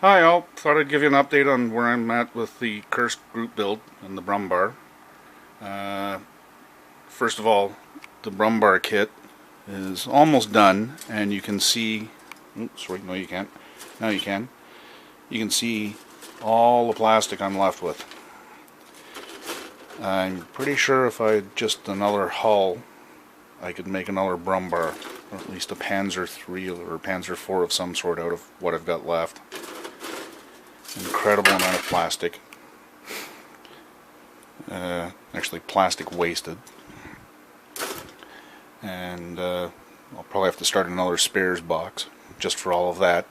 Hi all, thought I'd give you an update on where I'm at with the Kursk group build and the Brumbar. Uh, First of all, the Brumbar kit is almost done, and you can see, oops, wait, no you can't, now you can. You can see all the plastic I'm left with. I'm pretty sure if I had just another hull, I could make another Brumbar, or at least a Panzer III or Panzer IV of some sort out of what I've got left. Incredible amount of plastic. Actually plastic wasted. And I'll probably have to start another spares box just for all of that.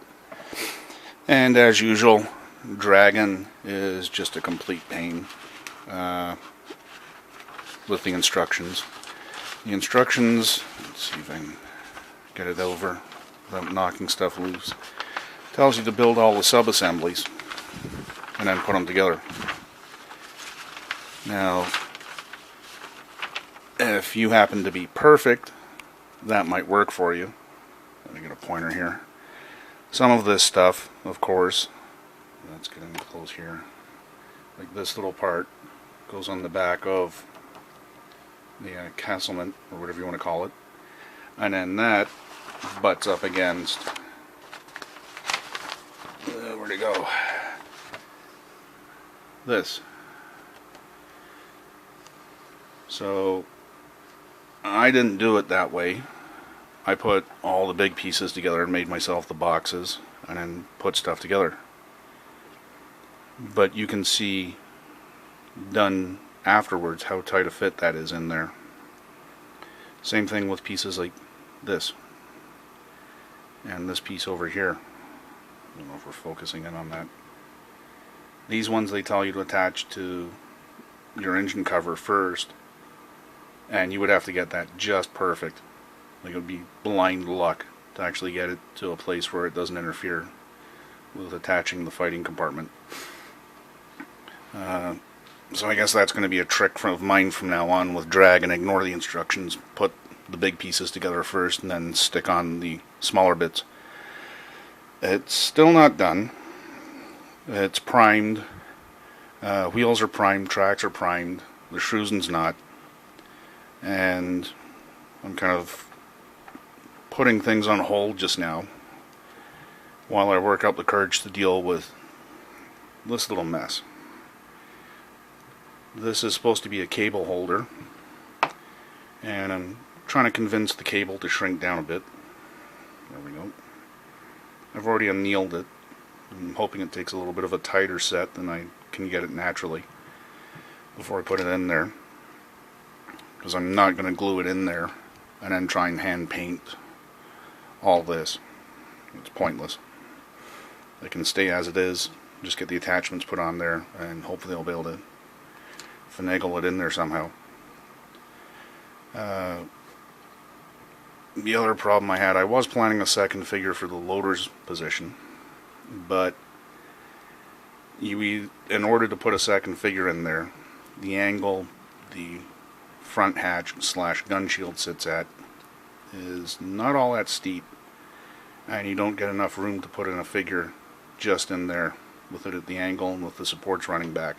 And as usual, Dragon is just a complete pain with the instructions. The instructions, let's see if I can get it over without knocking stuff loose, tells you to build all the sub-assemblies and then put them together. Now, if you happen to be perfect, that might work for you. Let me get a pointer here. Some of this stuff, of course, let's get in close here, like this little part goes on the back of the castlement, or whatever you want to call it, and then that butts up against, where'd it go? This. So I didn't do it that way. I put all the big pieces together and made myself the boxes and then put stuff together. But you can see done afterwards how tight a fit that is in there. Same thing with pieces like this and this piece over here. I don't know if we're focusing in on that. These ones they tell you to attach to your engine cover first, and you would have to get that just perfect. Like it would be blind luck to actually get it to a place where it doesn't interfere with attaching the fighting compartment. So I guess that's going to be a trick of mine from now on with drag and ignore the instructions. Put the big pieces together first and then stick on the smaller bits. It's still not done. It's primed. Wheels are primed, tracks are primed. The Schrusen's not. And I'm kind of putting things on hold just now while I work up the courage to deal with this little mess. This is supposed to be a cable holder, and I'm trying to convince the cable to shrink down a bit. There we go. I've already annealed it. I'm hoping it takes a little bit of a tighter set than I can get it naturally before I put it in there, because I'm not going to glue it in there and then try and hand paint all this. It's pointless. It can stay as it is, just get the attachments put on there, and hopefully I'll be able to finagle it in there somehow. The other problem I had, I was planning a second figure for the loader's position, but in order to put a second figure in there, the angle the front hatch / gun shield sits at is not all that steep, and you don't get enough room to put in a figure just in there with it at the angle and with the supports running back.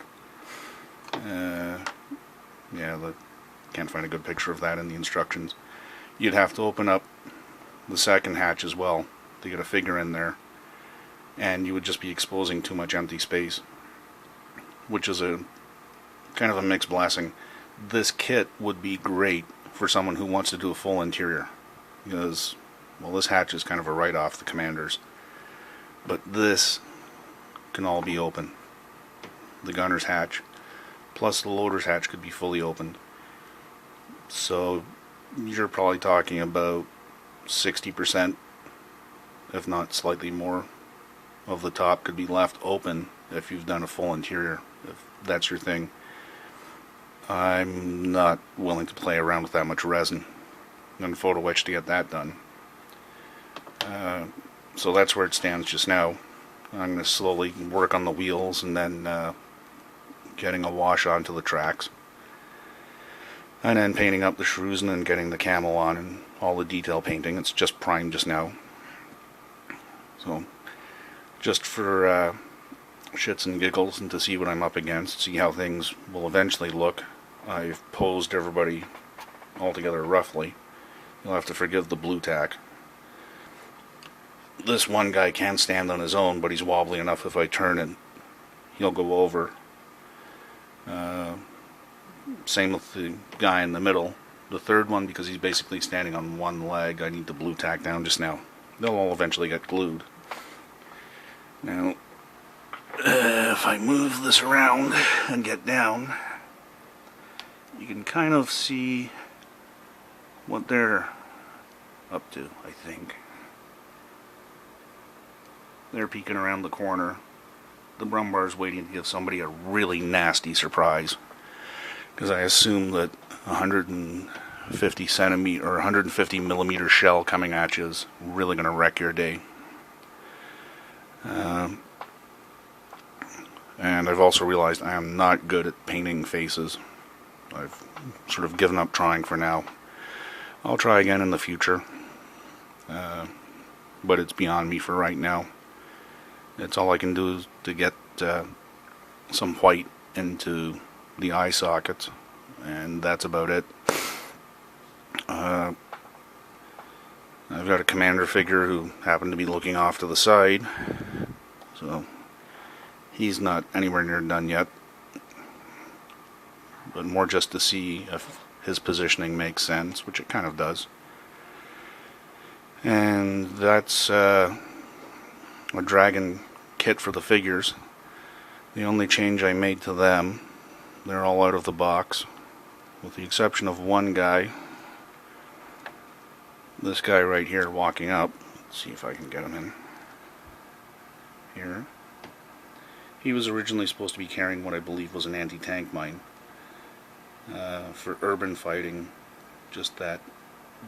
Can't find a good picture of that in the instructions. You'd have to open up the second hatch as well to get a figure in there, and you would just be exposing too much empty space, which is a kind of a mixed blessing. This kit would be great for someone who wants to do a full interior, because, well, this hatch is kind of a write-off the Commander's, but this can all be open. The gunner's hatch plus the loader's hatch could be fully opened, so you're probably talking about 60%, if not slightly more, of the top could be left open if you've done a full interior, if that's your thing. I'm not willing to play around with that much resin and photo etch to get that done. So that's where it stands just now. I'm going to slowly work on the wheels and then getting a wash onto the tracks, and then painting up the Schrusen and getting the camo on and all the detail painting. It's just primed just now. So just for shits and giggles and to see what I'm up against, see how things will eventually look. I've posed everybody altogether roughly. You'll have to forgive the blue tack. This one guy can stand on his own, but he's wobbly enough if I turn it, he'll go over. Same with the guy in the middle. The third one, because he's basically standing on one leg, I need the blue tack down just now. They'll all eventually get glued. Now, if I move this around and get down, you can kind of see what they're up to, I think. They're peeking around the corner. The Brumbar's waiting to give somebody a really nasty surprise. Because I assume that 150 centimeter or 150 millimeter shell coming at you is really going to wreck your day. And I've also realized I am not good at painting faces. I've sort of given up trying for now. I'll try again in the future. But it's beyond me for right now. It's all I can do is to get some white into the eye sockets, and that's about it. I've got a commander figure who happened to be looking off to the side, so he's not anywhere near done yet, but more just to see if his positioning makes sense, which it kind of does. And that's a dragon kit for the figures. The only change I made to them, they're all out of the box, with the exception of one guy. This guy right here walking up. Let's see if I can get him in here. He was originally supposed to be carrying what I believe was an anti-tank mine. For urban fighting, just that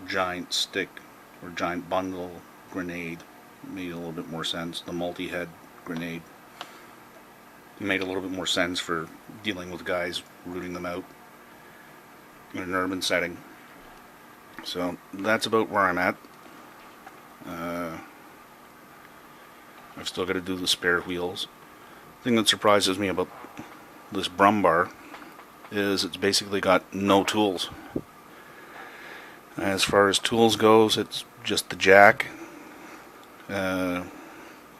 giant stick or giant bundle grenade made a little bit more sense. The multi-head grenade made a little bit more sense for dealing with guys, rooting them out in an urban setting. So that's about where I'm at. I've still got to do the spare wheels. The thing that surprises me about this Brumbar is it's basically got no tools. As far as tools goes, it's just the jack,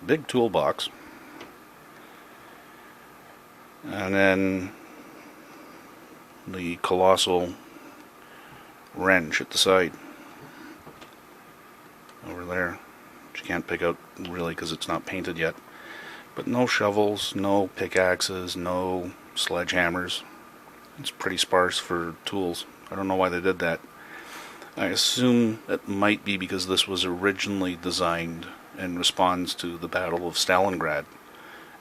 big toolbox, and then the colossal wrench at the side over there, which you can't pick out really because it's not painted yet. But no shovels, no pickaxes, no sledgehammers. It's pretty sparse for tools. I don't know why they did that. I assume it might be because this was originally designed in response to the Battle of Stalingrad,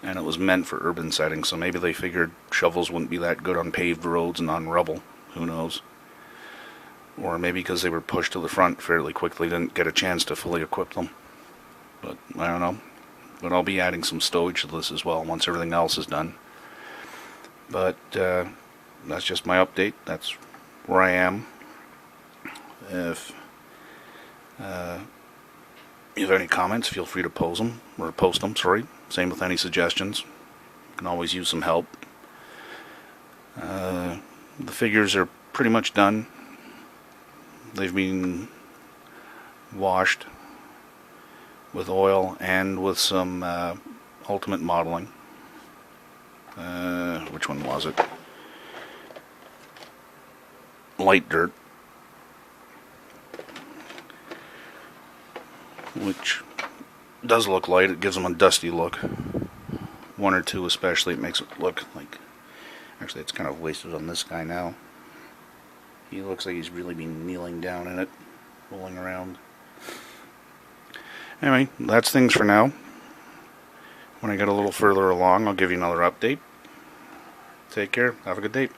and it was meant for urban settings, so maybe they figured shovels wouldn't be that good on paved roads and on rubble. Who knows? Or maybe because they were pushed to the front fairly quickly, didn't get a chance to fully equip them. But I don't know. But I'll be adding some stowage to this as well once everything else is done. But that's just my update. That's where I am. If you have any comments, feel free to post them. Same with any suggestions. You can always use some help. The figures are pretty much done. They've been washed with oil and with some ultimate modeling. Which one was it? Light dirt. Which does look light. It gives them a dusty look. One or two especially, it makes it look like... Actually, it's kind of wasted on this guy now. He looks like he's really been kneeling down in it, rolling around. Anyway, that's things for now. When I get a little further along, I'll give you another update. Take care. Have a good day.